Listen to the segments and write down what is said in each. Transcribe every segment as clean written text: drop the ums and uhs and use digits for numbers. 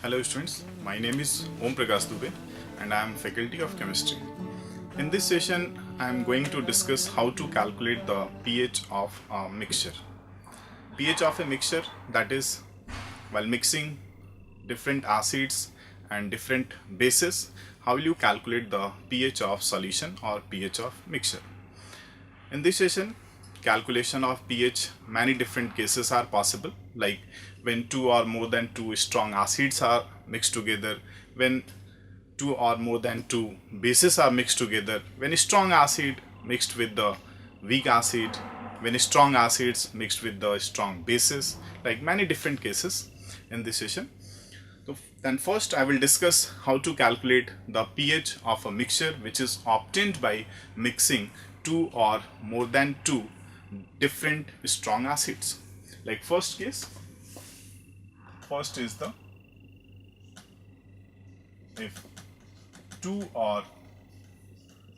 Hello students, my name is Om Prakash Dubey and I am faculty of chemistry. In this session, I am going to discuss how to calculate the pH of a mixture. pH of a mixture, that is, while mixing different acids and different bases, how will you calculate the pH of solution or pH of mixture. In this session, calculation of pH, many different cases are possible, like when two or more than two strong acids are mixed together, when two or more than two bases are mixed together, when strong acid mixed with the weak acid, when strong acids mixed with the strong bases, like many different cases in this session. So then first I will discuss how to calculate the pH of a mixture which is obtained by mixing two or more than two different strong acids. Like first case, first is the if two or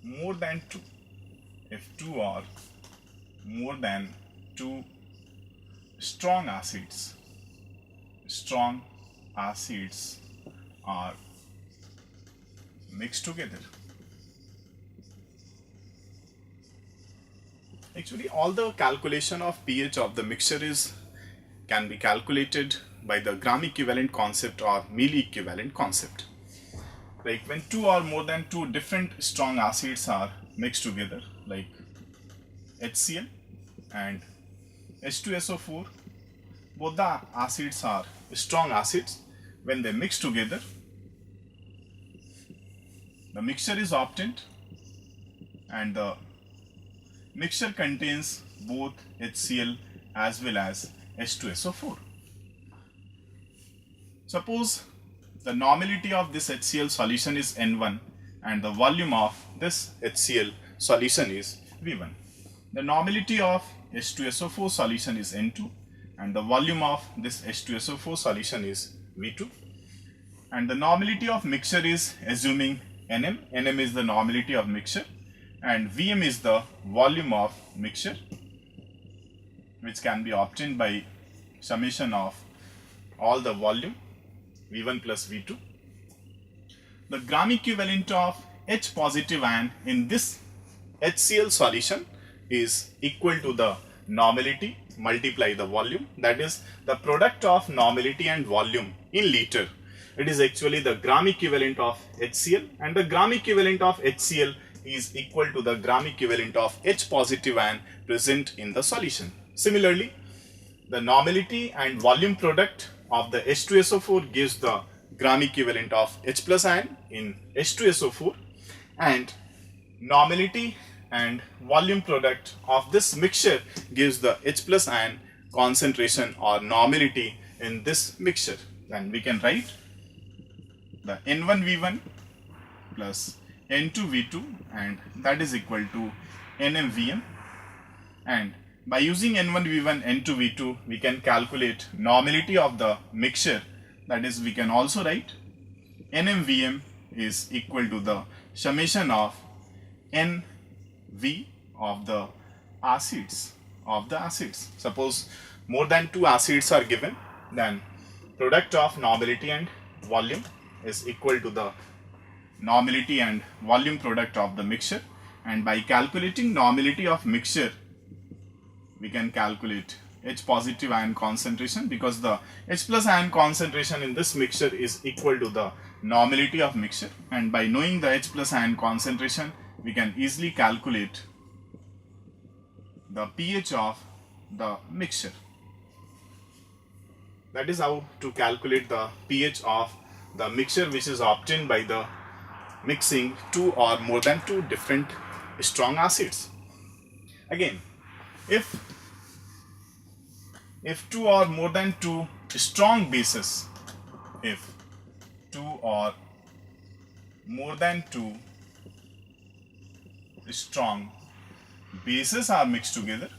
more than two, if two or more than two strong acids are mixed together. Actually, all the calculation of pH of the mixture can be calculated by the gram equivalent concept or milli equivalent concept. Like when two or more than two different strong acids are mixed together, like HCl and H2SO4, both the acids are strong acids. When they mix together, the mixture is obtained and the mixture contains both HCl as well as H2SO4. Suppose the normality of this HCl solution is N1 and the volume of this HCl solution is V1. The normality of H2SO4 solution is N2 and the volume of this H2SO4 solution is V2. And the normality of mixture is assuming Nm. Nm is the normality of mixture and Vm is the volume of mixture, which can be obtained by summation of all the volume V1 plus V2. The gram equivalent of H positive ion in this HCl solution is equal to the normality multiply the volume, that is the product of normality and volume in liter. It is actually the gram equivalent of HCl, and the gram equivalent of HCl is equal to the gram equivalent of H positive ion present in the solution. Similarly, the normality and volume product of the H2SO4 gives the gram equivalent of H plus ion in H2SO4, and normality and volume product of this mixture gives the H plus ion concentration or normality in this mixture. Then we can write the N1V1 plus N2V2 and that is equal to NMVM, and by using N1V1, N2V2 we can calculate normality of the mixture, that is we can also write NMVM is equal to the summation of NV of the acids. Suppose more than two acids are given, then product of normality and volume is equal to the normality and volume product of the mixture, and by calculating normality of mixture we can calculate H positive ion concentration, because the H plus ion concentration in this mixture is equal to the normality of mixture, and by knowing the H plus ion concentration we can easily calculate the pH of the mixture. That is how to calculate the pH of the mixture which is obtained by the mixing two or more than two different strong acids. Again, if two or more than two strong bases, if two or more than two strong bases are mixed together,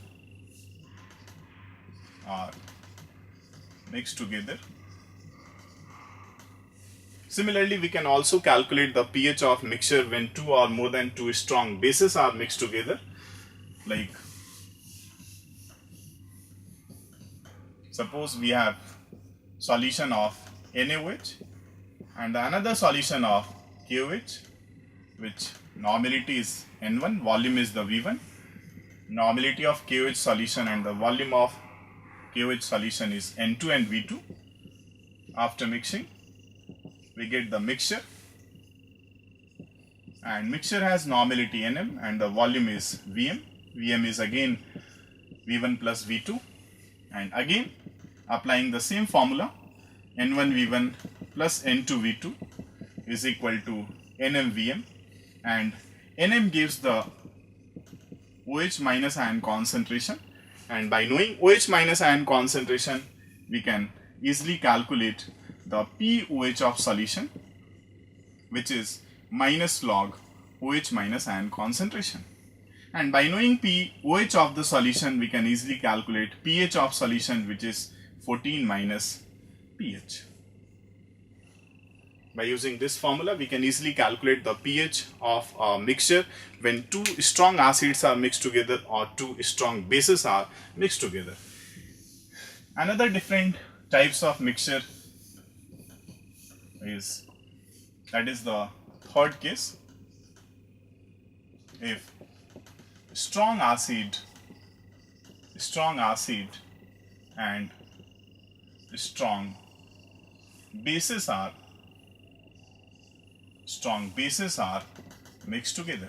similarly we can also calculate the pH of mixture when two or more than two strong bases are mixed together. Like suppose we have solution of NaOH and the another solution of KOH, which normality is N1, volume is the V1. Normality of KOH solution and the volume of KOH solution is N2 and V2. After mixing, we get the mixture, and mixture has normality Nm and the volume is Vm. Vm is again V1 plus V2, and again applying the same formula, N1 V1 plus N2 V2 is equal to Nm Vm, and Nm gives the OH minus ion concentration, and by knowing OH minus ion concentration we can easily calculate the pOH of solution, which is minus log OH minus ion concentration. And by knowing pOH of the solution we can easily calculate pH of solution, which is 14 minus pH. By using this formula, we can easily calculate the pH of a mixture when two strong acids are mixed together or two strong bases are mixed together. Another different types of mixture is, that is the third case. If strong acid and strong bases are mixed together.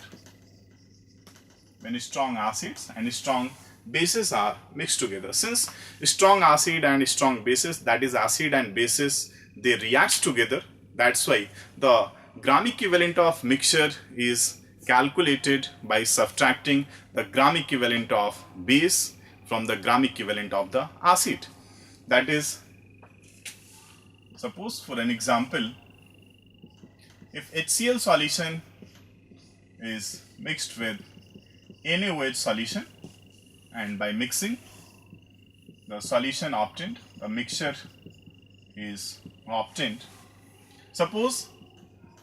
When strong acids and strong bases are mixed together, since strong acid and strong bases, that is acid and bases, they react together, that's why the gram equivalent of mixture is calculated by subtracting the gram equivalent of base from the gram equivalent of the acid. That is, suppose for an example, if HCl solution is mixed with NaOH solution, and by mixing the solution obtained, the mixture is obtained. Suppose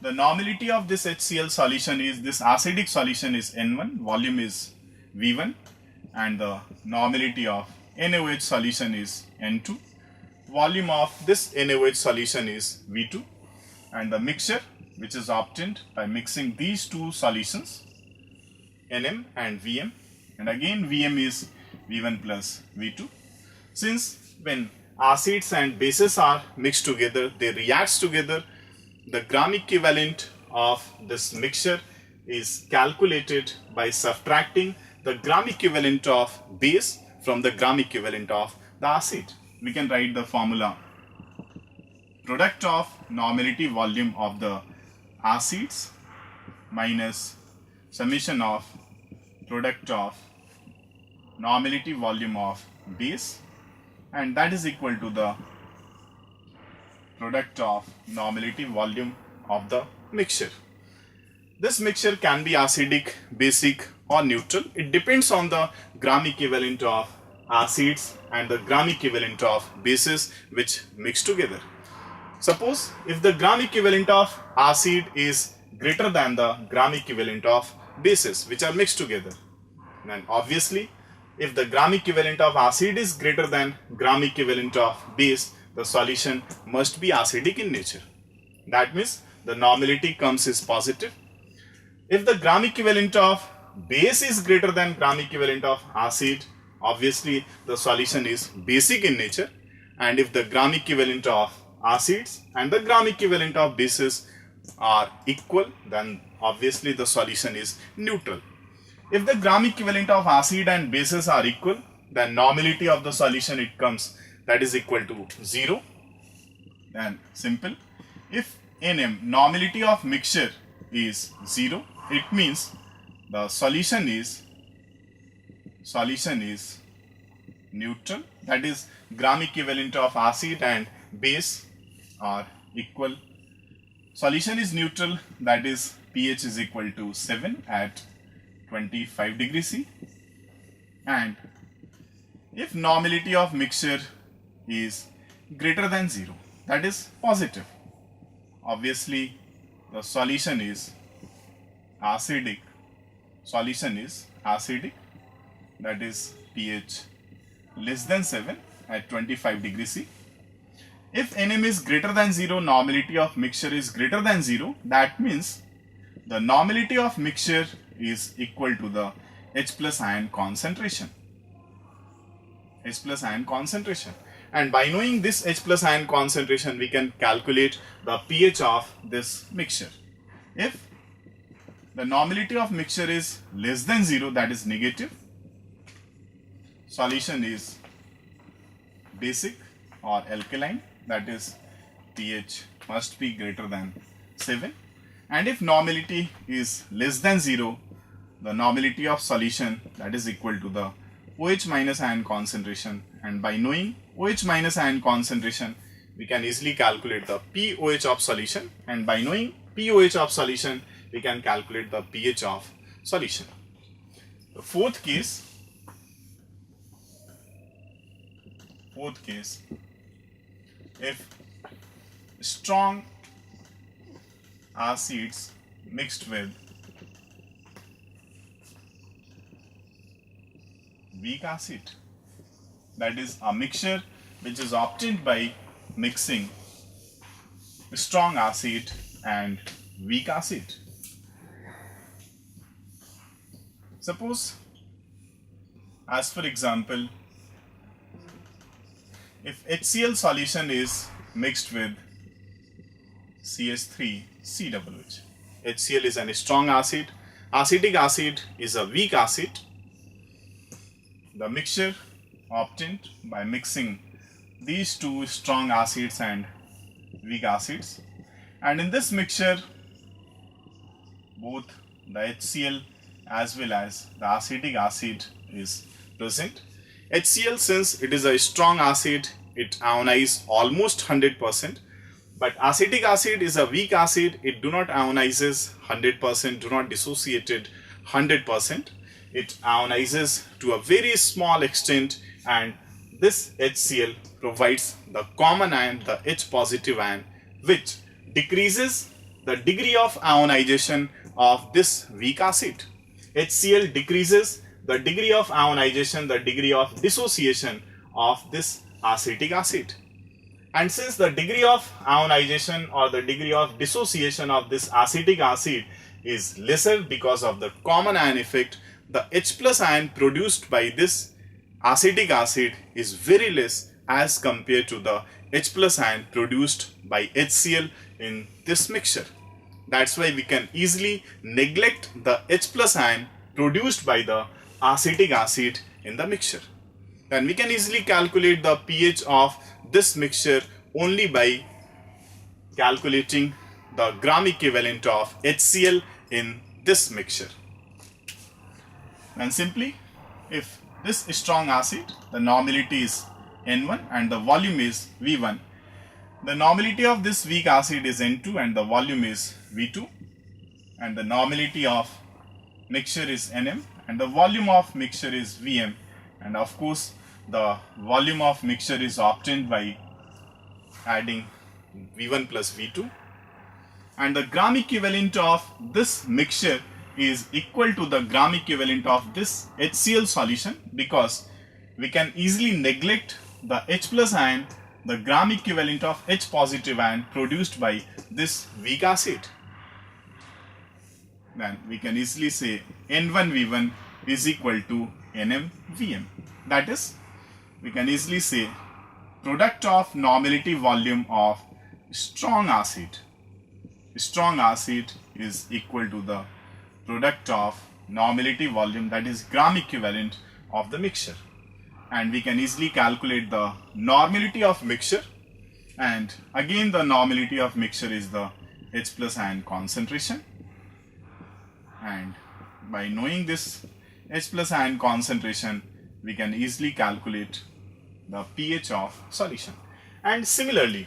the normality of this HCl solution is, this acidic solution is N1, volume is V1, and the normality of NaOH solution is N2, volume of this NaOH solution is V2, and the mixture which is obtained by mixing these two solutions, Nm and Vm, and again Vm is V1 plus V2. Since when acids and bases are mixed together, they react together, the gram equivalent of this mixture is calculated by subtracting the gram equivalent of base from the gram equivalent of the acid. We can write the formula: product of normality volume of the acids minus summation of product of normality volume of base, and that is equal to the product of normality volume of the mixture. This mixture can be acidic, basic or neutral. It depends on the gram equivalent of acids and the gram equivalent of bases which mix together. Suppose if the gram equivalent of acid is greater than the gram equivalent of bases which are mixed together, then obviously if the gram equivalent of acid is greater than gram equivalent of base, the solution must be acidic in nature. That means the normality comes is positive. If the gram equivalent of base is greater than gram equivalent of acid, obviously the solution is basic in nature. And if the gram equivalent of acids and the gram equivalent of bases are equal, then obviously the solution is neutral. If the gram equivalent of acid and bases are equal, then normality of the solution it comes, that is equal to 0. Then simple. If Nm, normality of mixture is 0, it means the solution is neutral, that is gram equivalent of acid and base are equal. Solution is neutral, that is pH is equal to 7 at 25 degrees C. And if normality of mixture is greater than 0, that is positive, obviously the solution is acidic. That is pH less than 7 at 25 degrees C. If Nm is greater than 0, normality of mixture is greater than 0. That means the normality of mixture is equal to the H plus ion concentration. H plus ion concentration. And by knowing this H plus ion concentration, we can calculate the pH of this mixture. If the normality of mixture is less than 0, that is negative, solution is basic or alkaline, that is pH must be greater than 7. And if normality is less than 0, the normality of solution, that is equal to the OH minus ion concentration. And by knowing OH minus ion concentration, we can easily calculate the pOH of solution, and by knowing pOH of solution, we can calculate the pH of solution. The fourth case, if strong acids mixed with weak acid, that is a mixture which is obtained by mixing strong acid and weak acid. Suppose, as for example, if HCl solution is mixed with CH3COOH. HCl is a strong acid, acetic acid is a weak acid. The mixture obtained by mixing these two strong acids and weak acids, and in this mixture both the HCl as well as the acetic acid is present. HCl, since it is a strong acid, it ionizes almost 100%, but acetic acid is a weak acid, it do not ionizes 100%, do not dissociated 100%. It ionizes to a very small extent, and this HCl provides the common ion, the H positive ion, which decreases the degree of ionization of this weak acid. HCl decreases the degree of ionization, the degree of dissociation of this acetic acid. And since the degree of ionization or the degree of dissociation of this acetic acid is lesser because of the common ion effect, the H plus ion produced by this acetic acid is very less as compared to the H plus ion produced by HCl in this mixture. That's why we can easily neglect the H plus ion produced by the acetic acid in the mixture. Then we can easily calculate the pH of this mixture only by calculating the gram equivalent of HCl in this mixture. And simply, if this strong acid, the normality is N1 and the volume is V1, the normality of this weak acid is N2 and the volume is V2, and the normality of mixture is Nm and the volume of mixture is Vm, and of course the volume of mixture is obtained by adding V1 plus V2, and the gram equivalent of this mixture is equal to the gram equivalent of this HCl solution, because we can easily neglect the H plus ion, the gram equivalent of H positive ion produced by this weak acid. Then we can easily say N1V1 is equal to NMVM. That is, we can easily say product of normality volume of strong acid is equal to the product of normality volume, that is gram equivalent of the mixture. And we can easily calculate the normality of mixture, and again the normality of mixture is the H plus ion concentration, and by knowing this H plus ion concentration we can easily calculate the pH of solution. And similarly,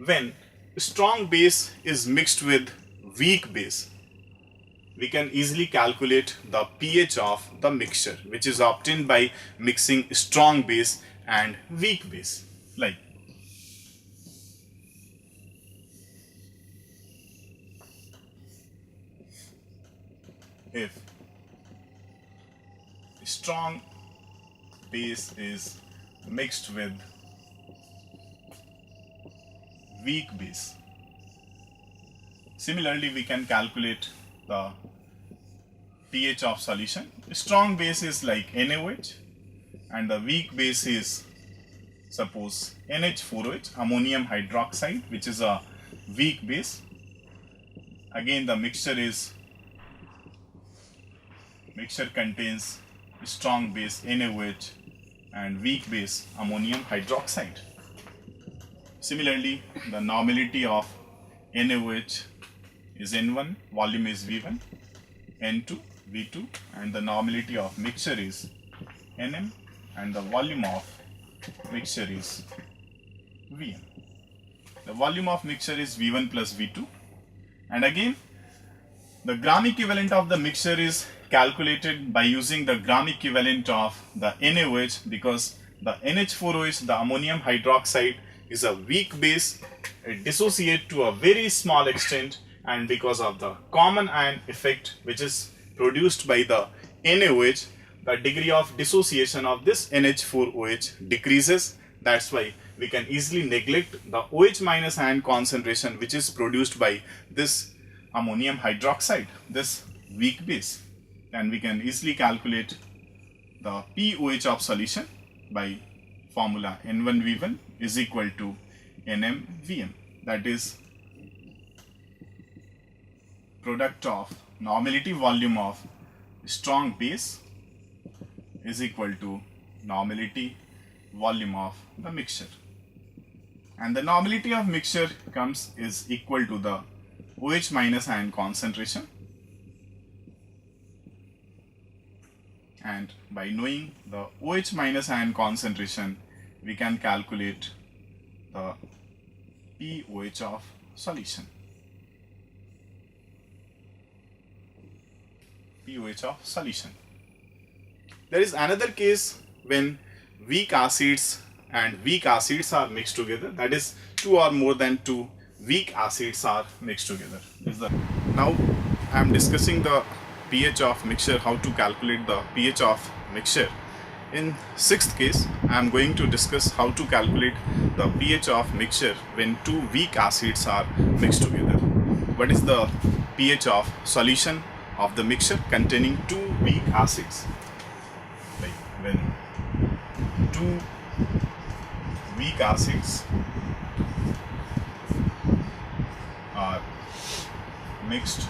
when strong base is mixed with weak base, we can easily calculate the pH of the mixture, which is obtained by mixing strong base and weak base. Like if strong base is mixed with weak base. Similarly, we can calculate the pH of solution. Strong base is like NaOH and the weak base is suppose NH4OH, ammonium hydroxide, which is a weak base. Again, the mixture contains strong base NaOH and weak base ammonium hydroxide. Similarly, the normality of NaOH is N1, volume is V1, N2, V2, and the normality of mixture is Nm, and the volume of mixture is Vm. The volume of mixture is V1 plus V2, and again the gram equivalent of the mixture is calculated by using the gram equivalent of the NaOH, because the NH4OH, the ammonium hydroxide, is a weak base. It dissociates to a very small extent, and because of the common ion effect which is produced by the NaOH, the degree of dissociation of this NH4OH decreases. That's why we can easily neglect the OH minus ion concentration which is produced by this ammonium hydroxide, this weak base, and we can easily calculate the pOH of solution by formula N1V1 is equal to NmVm, that is product of normality volume of strong base is equal to normality volume of the mixture, and the normality of mixture is equal to the OH minus ion concentration, and by knowing the OH minus ion concentration we can calculate the pOH of solution. pOH of solution. There is another case when weak acids and weak acids are mixed together, that is two or more than two weak acids are mixed together. Now I am discussing the pH of mixture, how to calculate the pH of mixture. In sixth case, I am going to discuss how to calculate the pH of mixture when two weak acids are mixed together. What is the pH of solution of the mixture containing two weak acids? Like when two weak acids are mixed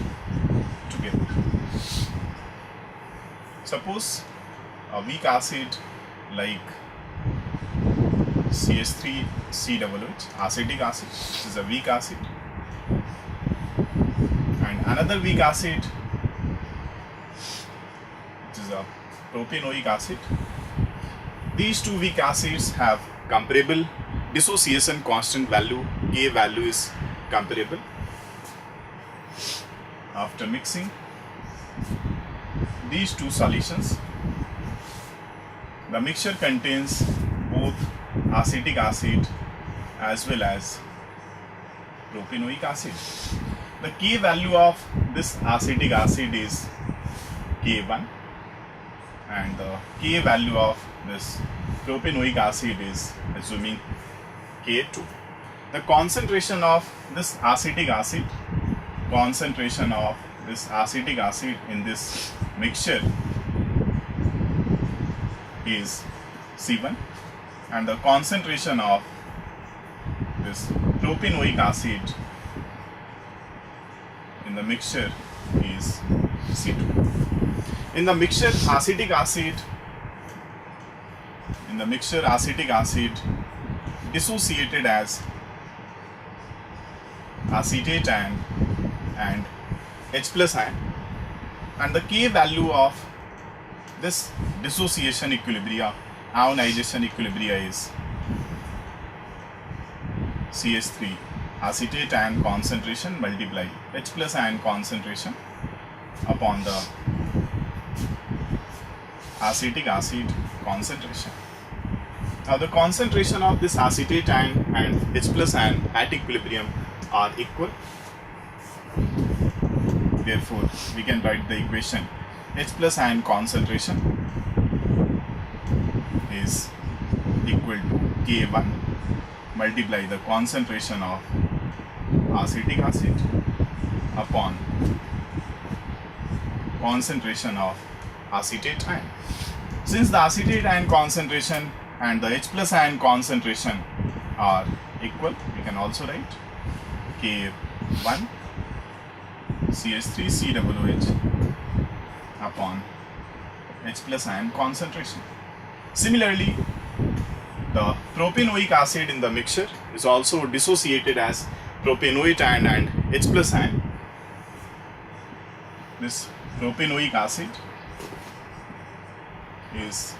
together. Suppose a weak acid like CH3COOH, acetic acid, this is a weak acid, and another weak acid which is a propanoic acid. These two weak acids have comparable dissociation constant value, K value is comparable. After mixing these two solutions, the mixture contains both acetic acid as well as propanoic acid. The K value of this acetic acid is K1 and the K value of this propanoic acid is assuming K2. The concentration of this acetic acid in this mixture is C1, and the concentration of this propanoic acid in the mixture is C2. In the mixture acetic acid dissociated as acetate ion and H plus ion, and the K value of this dissociation equilibria, ionization equilibria, is CH3 acetate ion concentration multiply H plus ion concentration upon the acetic acid concentration. Now the concentration of this acetate ion and H plus ion at equilibrium are equal. Therefore, we can write the equation H plus ion concentration is equal to K1 multiply the concentration of acetic acid upon concentration of acetate ion. Since the acetate ion concentration and the H plus ion concentration are equal, we can also write K1 CH3 COOH upon H plus ion concentration. Similarly, the propanoic acid in the mixture is also dissociated as propanoate ion and H plus ion. This propanoic acid is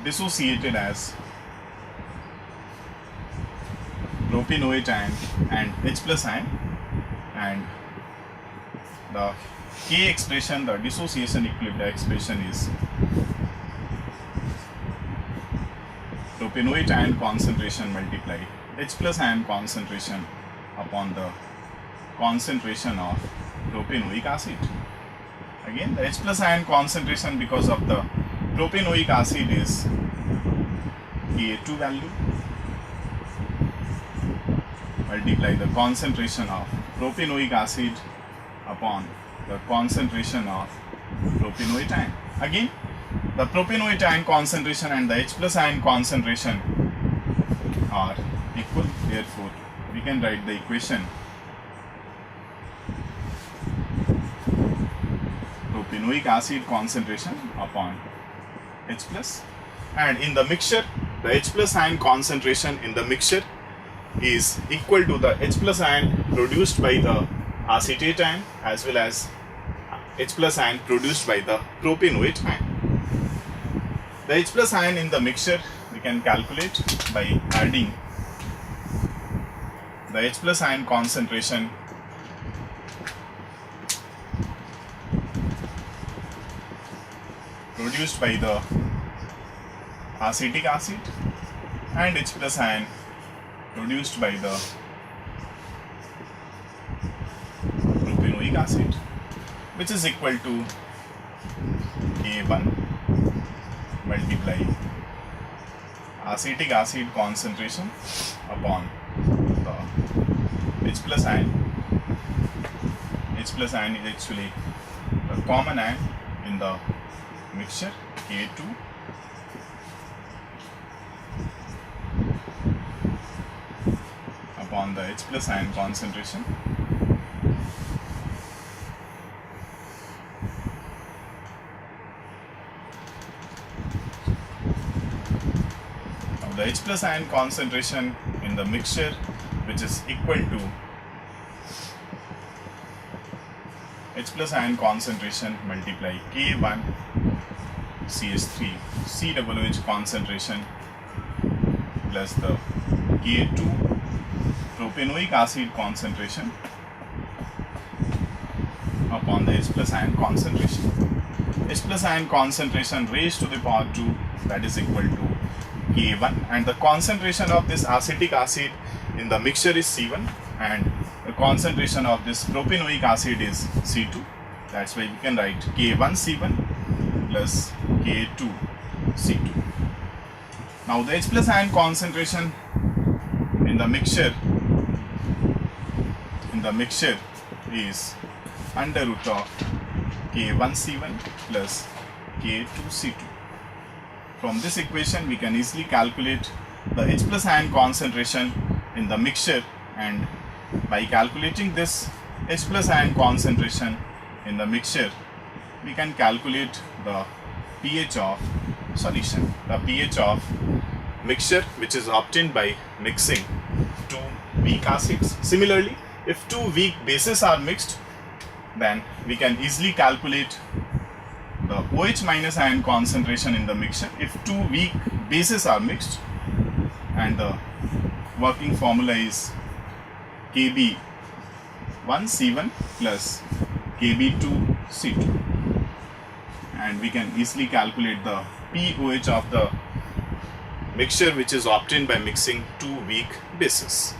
dissociated as propanoate ion and H plus ion, and the K expression, the dissociation equilibrium expression, is propanoate ion concentration multiply H plus ion concentration upon the concentration of propanoic acid. Again, the H plus ion concentration because of the propanoic acid is Ka2 value multiply the concentration of propanoic acid upon the concentration of propanoate ion. Again, the propanoate ion concentration and the H plus ion concentration are equal, therefore we can write the equation propanoic acid concentration upon H plus, and in the mixture the H plus ion concentration in the mixture is equal to the H plus ion produced by the acetate ion as well as H plus ion produced by the propanoate ion. The H plus ion in the mixture we can calculate by adding the H plus ion concentration produced by the acetic acid and H plus ion produced by the propanoic acid, which is equal to K1 multiply acetic acid concentration upon the H plus ion. H plus ion is actually the common ion in the mixture, K2 upon the H plus ion concentration of the H plus ion concentration in the mixture, which is equal to H plus ion concentration multiply K1 CH3 COOH concentration plus the K2 propanoic acid concentration upon the H plus ion concentration. H plus ion concentration raised to the power 2, that is equal to K1, and the concentration of this acetic acid in the mixture is C1 and the concentration of this propanoic acid is C2. That's why we can write K1 C1 plus K2 C2. Now the H plus ion concentration in the mixture is under root of K1 C1 plus K2 C2. From this equation we can easily calculate the H plus ion concentration in the mixture, and by calculating this H plus ion concentration in the mixture we can calculate the pH of solution, the pH of mixture, which is obtained by mixing two weak acids. Similarly, if two weak bases are mixed, then we can easily calculate the OH minus ion concentration in the mixture if two weak bases are mixed, and the working formula is Kb1C1 plus Kb2C2, and we can easily calculate the pOH of the mixture which is obtained by mixing two weak bases.